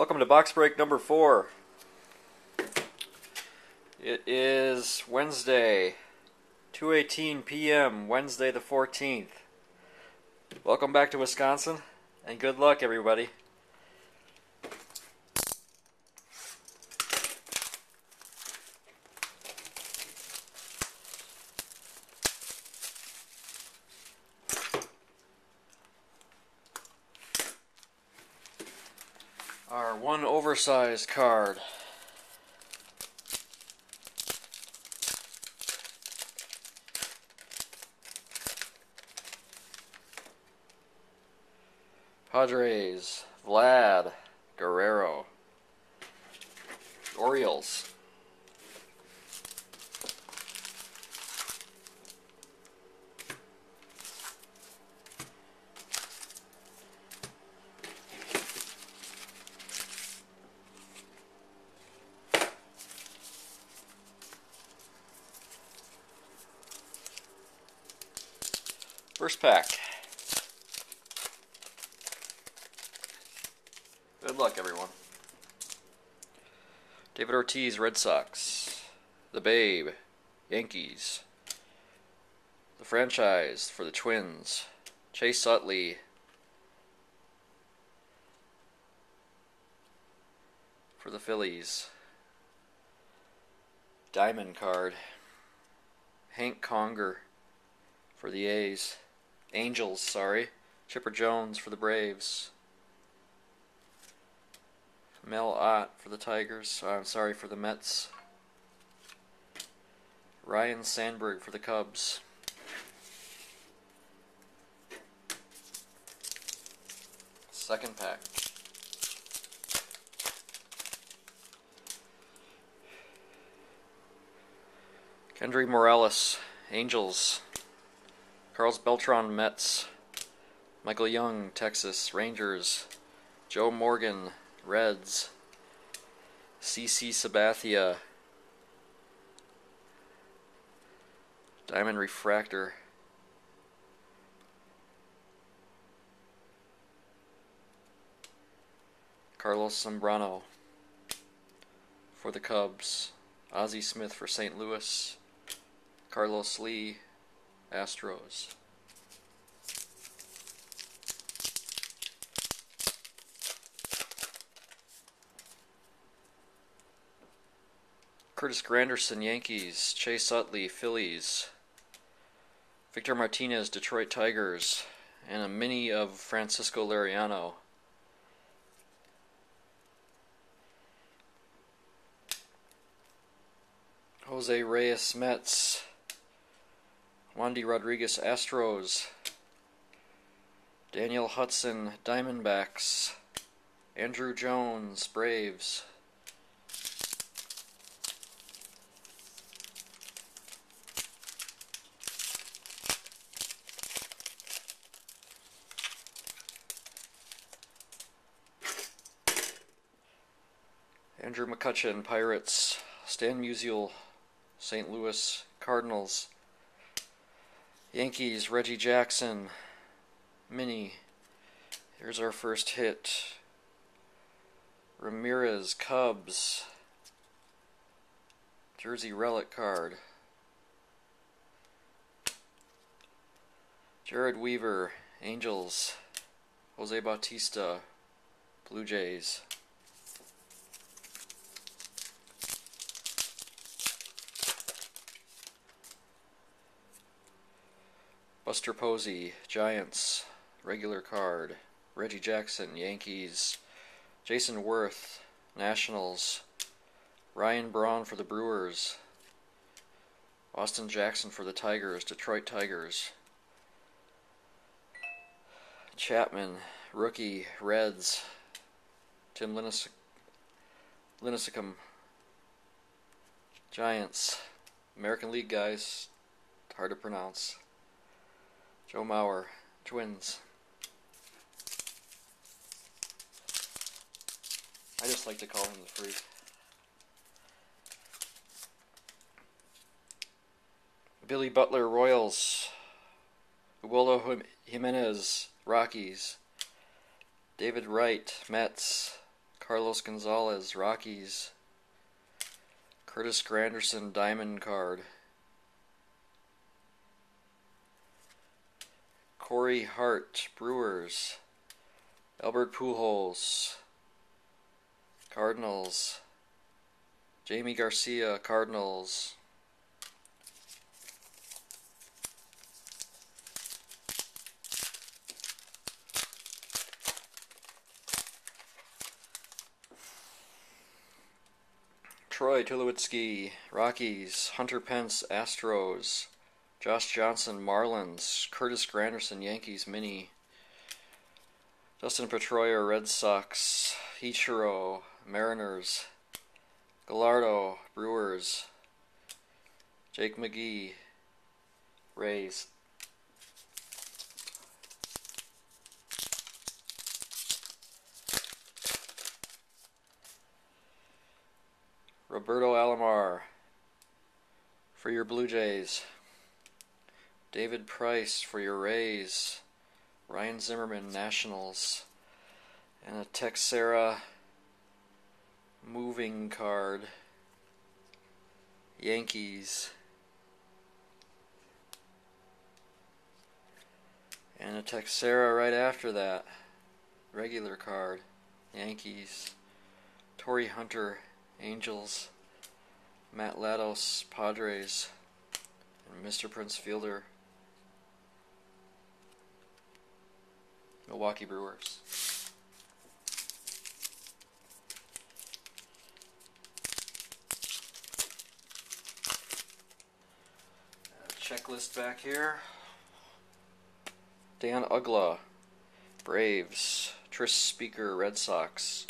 Welcome to box break number 4. It is Wednesday, 2:18 p.m., Wednesday the 14th. Welcome back to Wisconsin, and good luck, everybody. Our one oversized card. Padres, Vlad Guerrero. Orioles. First pack. Good luck, everyone. David Ortiz, Red Sox. The Babe, Yankees. The Franchise for the Twins. Chase Utley for the Phillies. Diamond card. Hank Conger for the Angels, sorry. Chipper Jones for the Braves. Mel Ott for the Tigers. I'm sorry, for the Mets. Ryan Sandberg for the Cubs. Second pack. Kendry Morales, Angels. Carlos Beltran, Mets. Michael Young, Texas Rangers. Joe Morgan, Reds. CC Sabathia, Diamond Refractor. Carlos Zambrano for the Cubs. Ozzie Smith for St. Louis. Carlos Lee, Astros. Curtis Granderson, Yankees. Chase Utley, Phillies. Victor Martinez, Detroit Tigers. And a mini of Francisco Liriano. Jose Reyes, Mets. Wandy Rodriguez, Astros. Daniel Hudson, Diamondbacks. Andrew Jones, Braves. Andrew McCutcheon, Pirates. Stan Musial, St. Louis Cardinals. Yankees, Reggie Jackson, mini. Here's our first hit. Ramirez, Cubs. Jersey relic card. Jared Weaver, Angels. Jose Bautista, Blue Jays. Buster Posey, Giants, regular card. Reggie Jackson, Yankees. Jason Worth, Nationals. Ryan Braun for the Brewers. Austin Jackson for the Tigers, Detroit Tigers. Chapman, rookie, Reds. Tim Lincecum, Giants. American League guys, hard to pronounce. Joe Mauer, Twins. I just like to call him the Freak. Billy Butler, Royals. Ubaldo Jimenez, Rockies. David Wright, Mets. Carlos Gonzalez, Rockies. Curtis Granderson, Diamond card. Corey Hart, Brewers. Albert Pujols, Cardinals. Jamie Garcia, Cardinals. Troy Tulowitzki, Rockies. Hunter Pence, Astros. Josh Johnson, Marlins. Curtis Granderson, Yankees mini. Dustin Pedroia, Red Sox. Ichiro, Mariners. Gallardo, Brewers. Jake McGee, Rays. Roberto Alomar for your Blue Jays. David Price for your Rays. Ryan Zimmerman, Nationals. And a Texera moving card, Yankees. And a Texera right after that, regular card, Yankees. Torrey Hunter, Angels. Matt Latos, Padres. And Mr. Prince Fielder, Milwaukee Brewers. Checklist back here. Dan Ugla, Braves. Tris Speaker, Red Sox.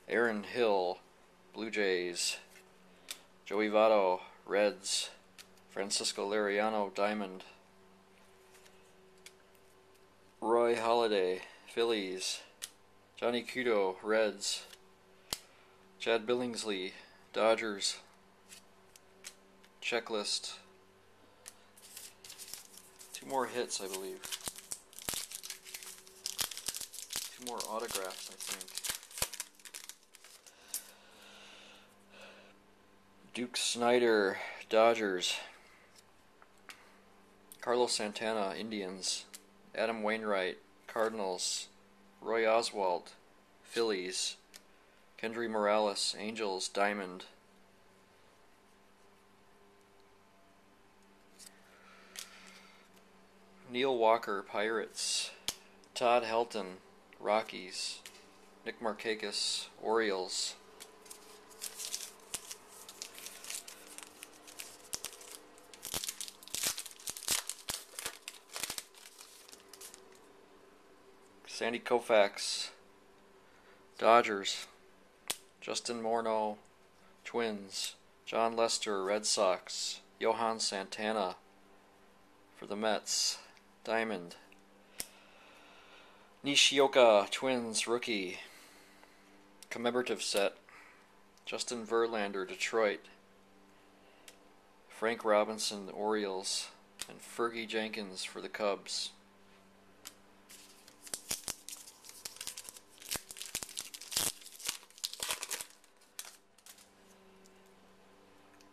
Aaron Hill, Blue Jays. Joey Votto, Reds. Francisco Liriano, Diamond. Roy Halladay, Phillies. Johnny Cueto, Reds. Chad Billingsley, Dodgers. Checklist. 2 more hits, I believe. 2 more autographs, I think. Duke Snyder, Dodgers. Carlos Santana, Indians. Adam Wainwright, Cardinals. Roy Oswalt, Phillies. Kendry Morales, Angels, Diamond. Neil Walker, Pirates. Todd Helton, Rockies. Nick Markakis, Orioles. Sandy Koufax, Dodgers. Justin Morneau, Twins. John Lester, Red Sox. Johan Santana for the Mets, Diamond. Nishioka, Twins, rookie. Commemorative set. Justin Verlander, Detroit. Frank Robinson, Orioles. And Fergie Jenkins for the Cubs.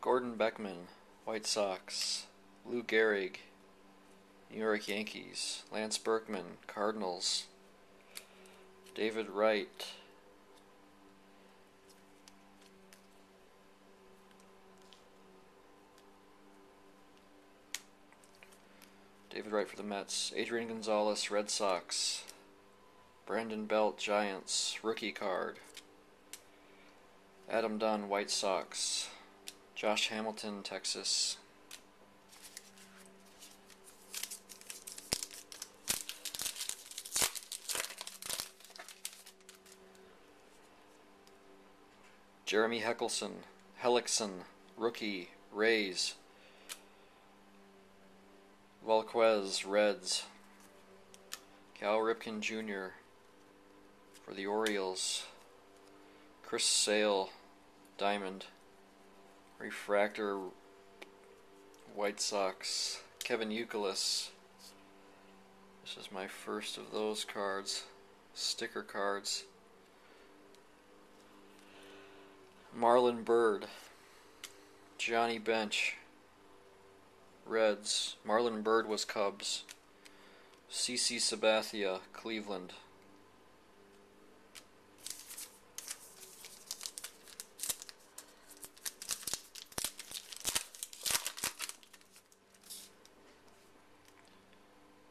Gordon Beckman, White Sox. Lou Gehrig, New York Yankees. Lance Berkman, Cardinals. David Wright. David Wright for the Mets. Adrian Gonzalez, Red Sox. Brandon Belt, Giants, rookie card. Adam Dunn, White Sox. Josh Hamilton, Texas. Jeremy Hellickson, rookie, Rays. Valquez, Reds. Cal Ripken Jr. for the Orioles. Chris Sale, Diamond. Refractor, White Sox. Kevin Youkilis. This is my first of those cards. Sticker cards. Marlon Byrd, Johnny Bench, Reds. Marlon Byrd was Cubs. CC Sabathia, Cleveland.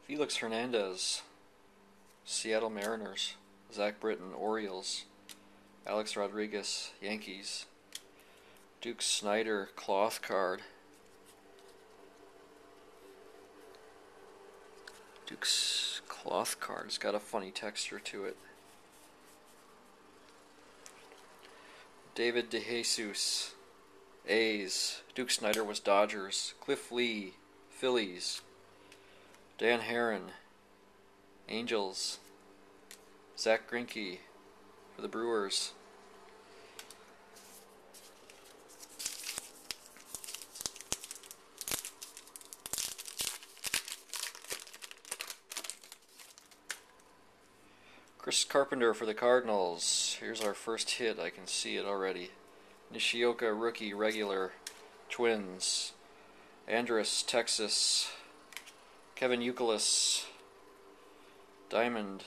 Felix Hernandez, Seattle Mariners. Zach Britton, Orioles. Alex Rodriguez, Yankees. Duke Snider, cloth card. Duke's cloth card. It's got a funny texture to it. David DeJesus, A's. Duke Snider was Dodgers. Cliff Lee, Phillies. Dan Herron, Angels. Zach Greinke for the Brewers. Chris Carpenter for the Cardinals. Here's our first hit. I can see it already. Nishioka, rookie, regular, Twins. Andrus, Texas. Kevin Youkilis, Diamond.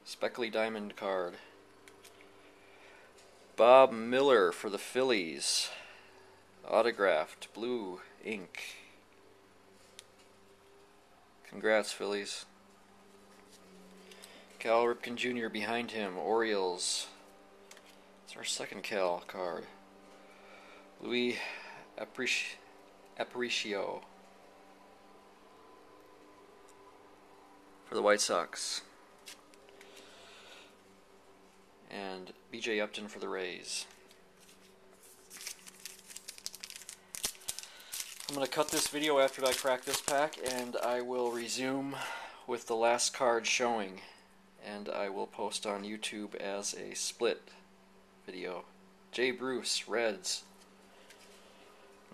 Speckly Diamond card. Bob Miller for the Phillies. Autographed, blue ink. Congrats, Phillies. Cal Ripken Jr. behind him, Orioles. It's our second Cal card. Louis Aparicio for the White Sox. And BJ Upton for the Rays. I'm going to cut this video after I crack this pack, and I will resume with the last card showing, and I will post on YouTube as a split video. Jay Bruce, Reds.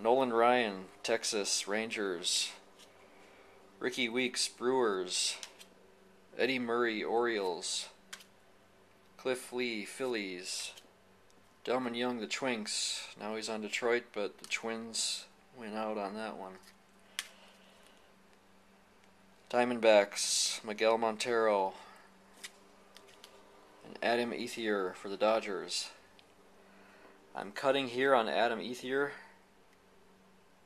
Nolan Ryan, Texas Rangers. Ricky Weeks, Brewers. Eddie Murray, Orioles. Cliff Lee, Phillies. Delman Young, the Twinks. Now he's on Detroit, but the Twins went out on that one. Diamondbacks, Miguel Montero. And Adam Ethier for the Dodgers. I'm cutting here on Adam Ethier,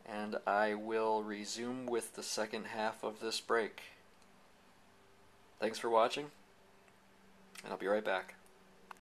and I will resume with the second half of this break. Thanks for watching, and I'll be right back.